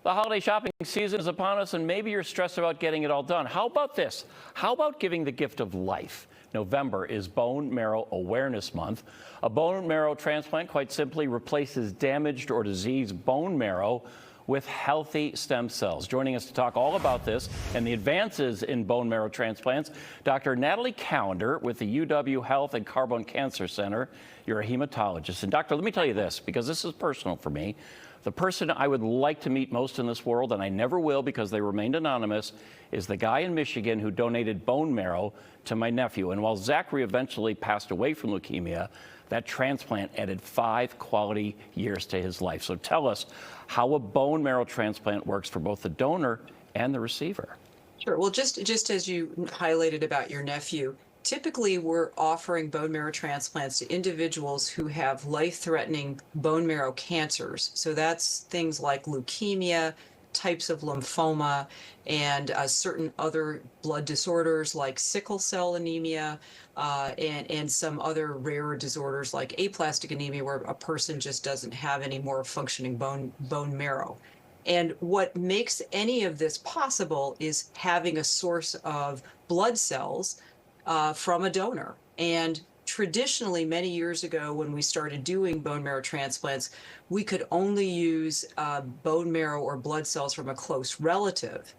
The holiday shopping season is upon us, and maybe you're stressed about getting it all done. How about this? How about giving the gift of life? November is Bone Marrow Awareness Month. A bone marrow transplant, quite simply, replaces damaged or diseased bone marrow with healthy stem cells. Joining us to talk all about this and the advances in bone marrow transplants, Dr. Natalie Callandar with the UW Health and Carbon Cancer Center. You're a hematologist. And doctor, let me tell you this, because this is personal for me. The person I would like to meet most in this world, and I never will because they remained anonymous, is the guy in Michigan who donated bone marrow to my nephew. And while Zachary eventually passed away from leukemia, that transplant added 5 quality years to his life. So tell us how a bone marrow transplant works for both the donor and the receiver. Sure. Well, just as you highlighted about your nephew, typically we're offering bone marrow transplants to individuals who have life-threatening bone marrow cancers. So that's things like leukemia, types of lymphoma, and certain other blood disorders like sickle cell anemia, and some other rare disorders like aplastic anemia, where a person just doesn't have any more functioning bone marrow. And what makes any of this possible is having a source of blood cells from a donor. And traditionally, many years ago, when we started doing bone marrow transplants, we could only use bone marrow or blood cells from a close relative.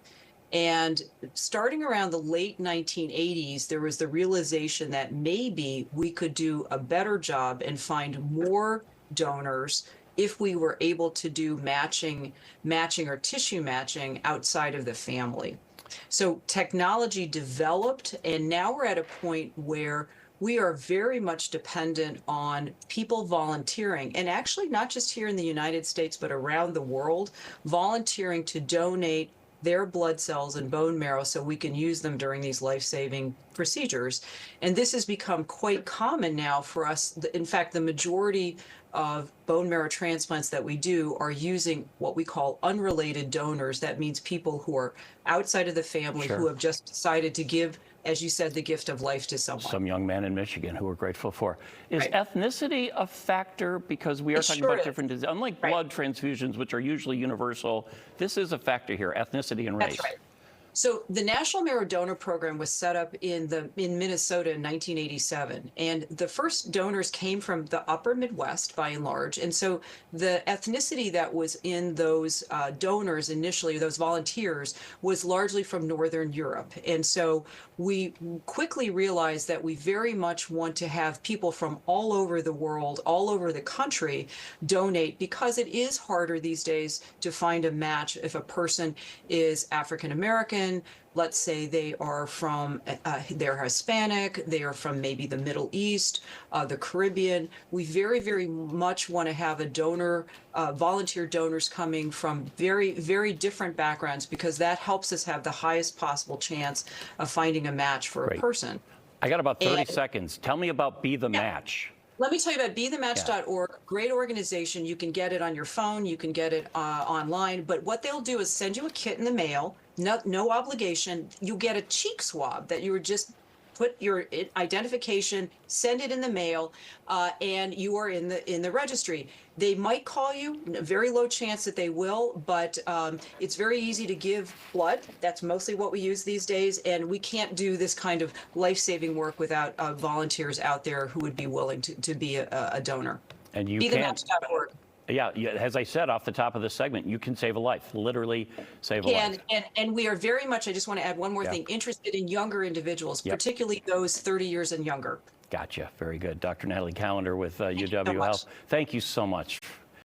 And starting around the late 1980s, there was the realization that maybe we could do a better job and find more donors if we were able to do matching or tissue matching outside of the family. So technology developed, and now we're at a point where we are very much dependent on people volunteering, and actually not just here in the United States, but around the world, volunteering to donate their blood cells and bone marrow so we can use them during these life-saving procedures. And this has become quite common now for us. In fact, the majority of bone marrow transplants that we do are using what we call unrelated donors. That means people who are outside of the family, Sure, who have just decided to give, as you said, the gift of life to someone. some young man in Michigan who we're grateful for. Is Right. ethnicity a factor? Because we are talking sure about is. different diseases. Unlike Right. blood transfusions, which are usually universal, this is a factor here, ethnicity and race. That's right. So the National Marrow Donor Program was set up in Minnesota in 1987, and the first donors came from the upper Midwest by and large. And so the ethnicity that was in those donors initially, those volunteers, was largely from Northern Europe. And so we quickly realized that we very much want to have people from all over the world, all over the country, donate, because it is harder these days to find a match if a person is African American. Let's say they are from, they're Hispanic, they are from maybe the Middle East, the Caribbean. We very, very much want to have a donor, volunteer donors coming from very, very different backgrounds, because that helps us have the highest possible chance of finding a match for a person. I got about 30 seconds. Tell me about Be the Match. Let me tell you about BeTheMatch.org. Great organization. You can get it on your phone. You can get it online. But what they'll do is send you a kit in the mail. No obligation. You get a cheek swab that you would just put your identification, send it in the mail, and you are in the registry. They might call you. Very low chance that they will, but it's very easy to give blood. That's mostly what we use these days, and we can't do this kind of life-saving work without volunteers out there who would be willing to be a donor. And you BeTheMatch.org. Yeah, as I said off the top of the segment, you can save a life, literally save a life. And we are very much, I just want to add one more thing, interested in younger individuals, particularly those 30 years and younger. Gotcha. Very good. Dr. Natalie Callandar with Thank you so UW much. Health. Thank you so much.